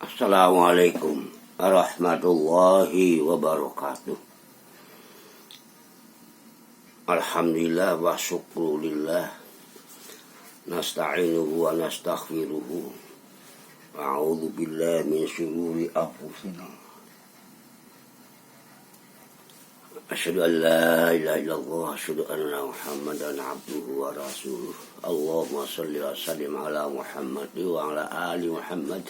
Assalamualaikum warahmatullahi wabarakatuh. Alhamdulillah wa syukrulillah, nasta'inuhu wa nastaghfiruhu, wa a'udzu billahi min syururi anfusina. Asyhadu an la ilaha illallah, asyhadu anna Muhammadan abduhu wa rasuluh. Allahumma shalli wa sallim ala Muhammad wa ala ali Muhammad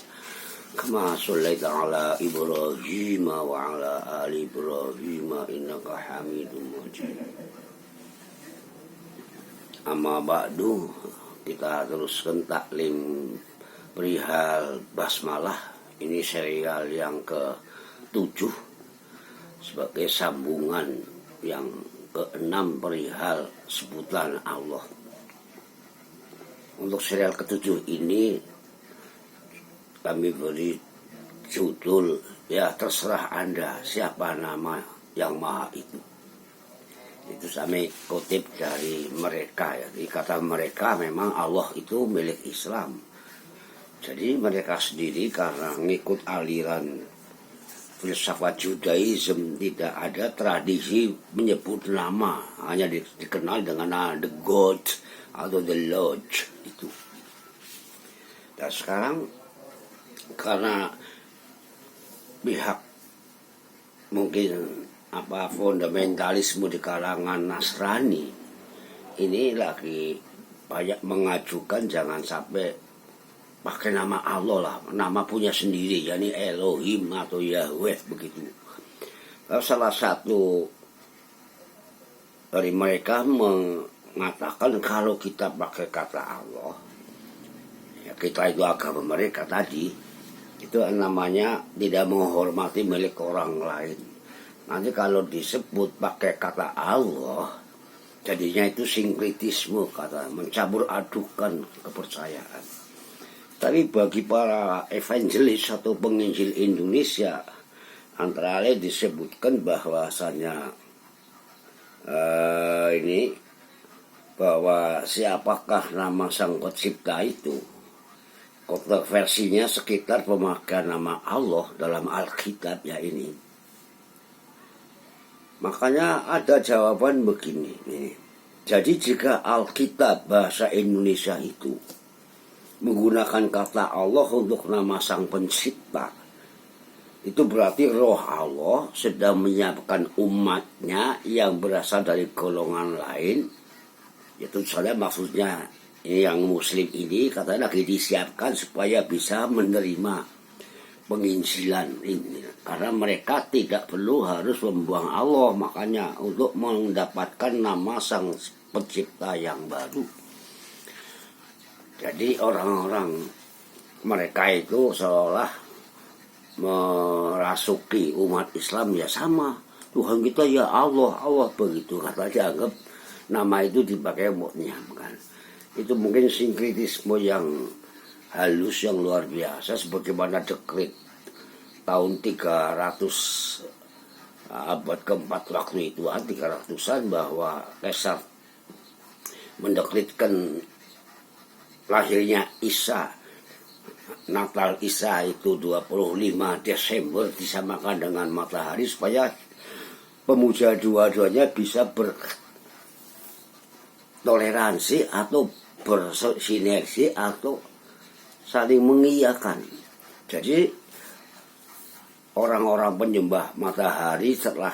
kama shallaita ala Ibrahim wa ala ali Ibrahim innaka Hamidum Majid. Amma ba'du, kita teruskan taklim perihal basmalah. Ini serial yang ke-7 sebagai sambungan yang ke-6 perihal sebutan Allah. Untuk serial ke-7 ini kami beri judul, ya terserah Anda siapa nama yang maha itu. Itu kami kutip dari mereka, ya. Jadi kata mereka memang Allah itu milik Islam. Jadi mereka sendiri karena ngikut aliran filsafat Judaism tidak ada tradisi menyebut nama, hanya dikenal dengan the God atau the Lord itu. Dan sekarang karena pihak mungkin fundamentalisme di kalangan Nasrani ini lagi banyak mengajukan jangan sampai pakai nama Allah lah, nama punya sendiri, yakni Elohim atau Yahweh begitu. Salah satu dari mereka mengatakan kalau kita pakai kata Allah, ya kita itu agama mereka tadi, itu namanya tidak menghormati milik orang lain. Nanti kalau disebut pakai kata Allah, jadinya itu sinkretisme, kata mencampur adukan kepercayaan. Tapi bagi para evangelis atau penginjil Indonesia, antara lain disebutkan bahwasanya bahwa siapakah nama sang pencipta itu. Kontroversinya sekitar pemakaian nama Allah dalam Alkitab ya ini. Makanya ada jawaban begini. Jadi jika Alkitab bahasa Indonesia itu menggunakan kata Allah untuk nama sang pencipta, itu berarti roh Allah sedang menyiapkan umatnya yang berasal dari golongan lain. Itu soalnya maksudnya yang muslim ini katanya lagi disiapkan supaya bisa menerima penginjilan ini, karena mereka tidak perlu harus membuang Allah, makanya untuk mendapatkan nama sang pencipta yang baru. Jadi orang-orang mereka itu seolah merasuki umat Islam, ya sama Tuhan kita ya Allah, Allah begitu, katanya anggap nama itu dipakai buatnya kan. Itu mungkin sinkretisme yang halus yang luar biasa, sebagaimana dekret tahun 300 abad keempat waktu itu, 300-an, bahwa Kaisar mendekretkan lahirnya Isa, Natal Isa itu 25 Desember disamakan dengan matahari supaya pemuja dua-duanya bisa bertoleransi atau bersinergi atau saling mengiyakan. Jadi orang-orang penyembah matahari setelah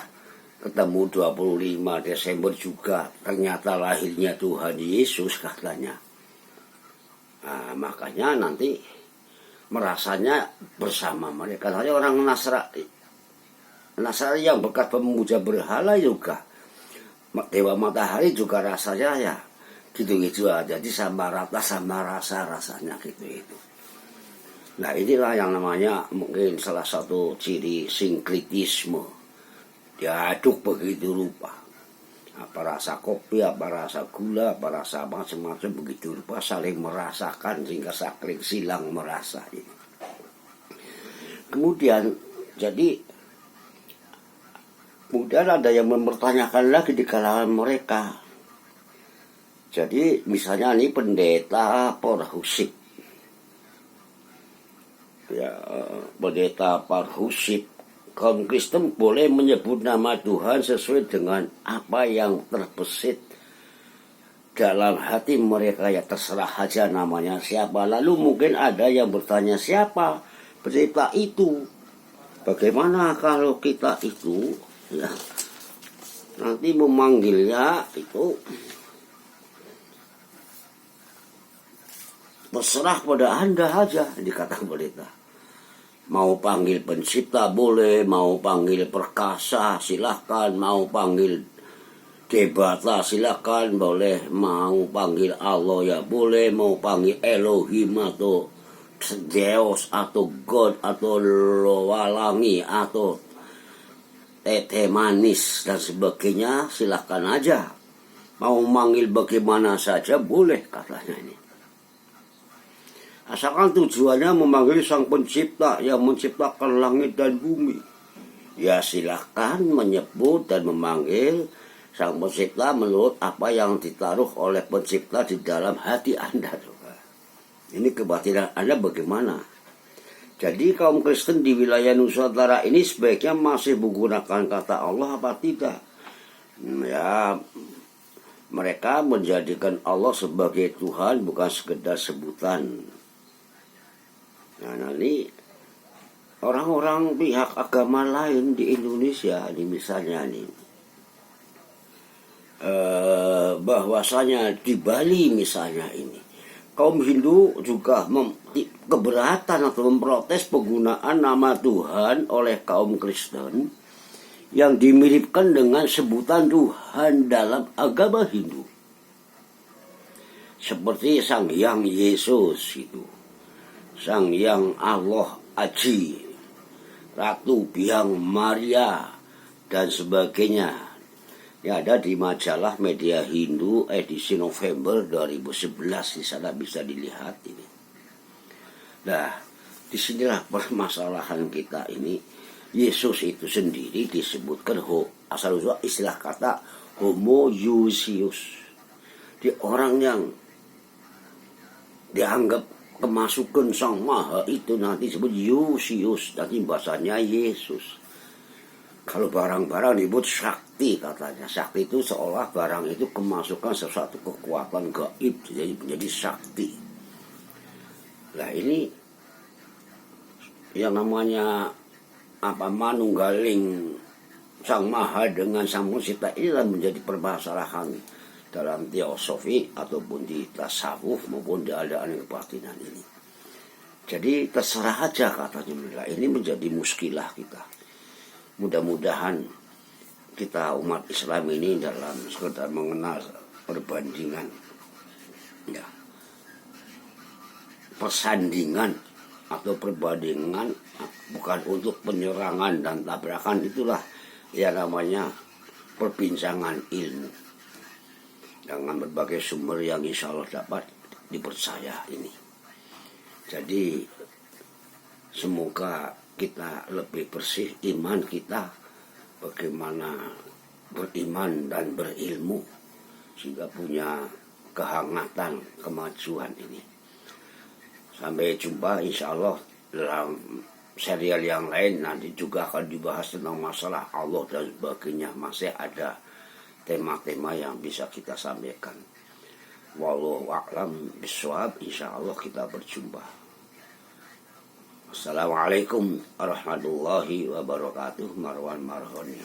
ketemu 25 Desember juga ternyata lahirnya Tuhan Yesus katanya. Nah, makanya nanti merasanya bersama mereka. Hanya orang Nasrani yang bekas pemuja berhala juga, dewa matahari juga rasanya ya gitu-gitu aja. Jadi sama rata sama rasanya gitu. Nah inilah yang namanya mungkin salah satu ciri sinkretisme. Diaduk begitu rupa. Apa rasa kopi, apa rasa gula, apa rasa macam-macam begitu rupa, saling merasakan sehingga saling silang merasa. Kemudian ada yang mempertanyakan lagi di kalangan mereka. Jadi misalnya ini pendeta Porhusik ya, pendeta Parhusip, kaum Kristen boleh menyebut nama Tuhan sesuai dengan apa yang terbesit dalam hati mereka, ya terserah aja namanya siapa. Lalu mungkin ada yang bertanya, siapa pencipta itu? Bagaimana kalau kita itu ya nanti memanggilnya itu terserah pada Anda aja, dikatakan pendeta. Mau panggil pencipta boleh, mau panggil perkasa silahkan, mau panggil debata silahkan, boleh, mau panggil Allah ya boleh, mau panggil Elohim atau Zeus atau God atau Lowalangi atau Tete Manis dan sebagainya, silahkan aja. Mau manggil bagaimana saja boleh, katanya ini. Asalkan tujuannya memanggil sang pencipta yang menciptakan langit dan bumi, ya silahkan menyebut dan memanggil sang pencipta menurut apa yang ditaruh oleh pencipta di dalam hati Anda. Ini kebatinan Anda bagaimana? Jadi kaum Kristen di wilayah Nusantara ini sebaiknya masih menggunakan kata Allah apa tidak? Ya, mereka menjadikan Allah sebagai Tuhan, bukan sekedar sebutan. Nah, nanti orang-orang pihak agama lain di Indonesia, ini misalnya nih, bahwasanya di Bali misalnya ini, kaum Hindu juga keberatan atau memprotes penggunaan nama Tuhan oleh kaum Kristen yang dimiripkan dengan sebutan Tuhan dalam agama Hindu, seperti Sang Hyang Yesus itu, Sang Hyang Allah Aji, Ratu Biang Maria, dan sebagainya. Ya, ada di majalah Media Hindu edisi November 2011, di sana bisa dilihat ini. Nah, disinilah permasalahan kita ini. Yesus itu sendiri disebutkan asal usul istilah kata homoousios. Dia orang yang dianggap kemasukan Sang Maha itu nanti disebut Yusius, nanti bahasanya Yesus. Kalau barang-barang disebut sakti, katanya. Sakti itu seolah barang itu kemasukan sesuatu kekuatan gaib, jadi menjadi sakti. Nah, ini yang namanya manunggaling Sang Maha dengan Sang Pencipta, inilah menjadi permasalahan dalam teosofi ataupun di tasawuf maupun di aliran kebatinan ini. Jadi terserah aja, katanya. Ini menjadi muskilah kita. Mudah-mudahan kita umat Islam ini dalam sekedar mengenal perbandingan, ya, persandingan atau perbandingan, bukan untuk penyerangan dan tabrakan, itulah ya namanya perbincangan ilmu dengan berbagai sumber yang insya Allah dapat dipercaya ini. Jadi semoga kita lebih bersih iman kita, bagaimana beriman dan berilmu sehingga punya kehangatan kemajuan ini. Sampai jumpa insya Allah dalam serial yang lain, nanti juga akan dibahas tentang masalah Allah dan sebagainya. Masih ada tema-tema yang bisa kita sampaikan. Wallahu a'lam bishawab. Insya Allah kita berjumpa. Assalamualaikum warahmatullahi wabarakatuh. Marwan Marhoni.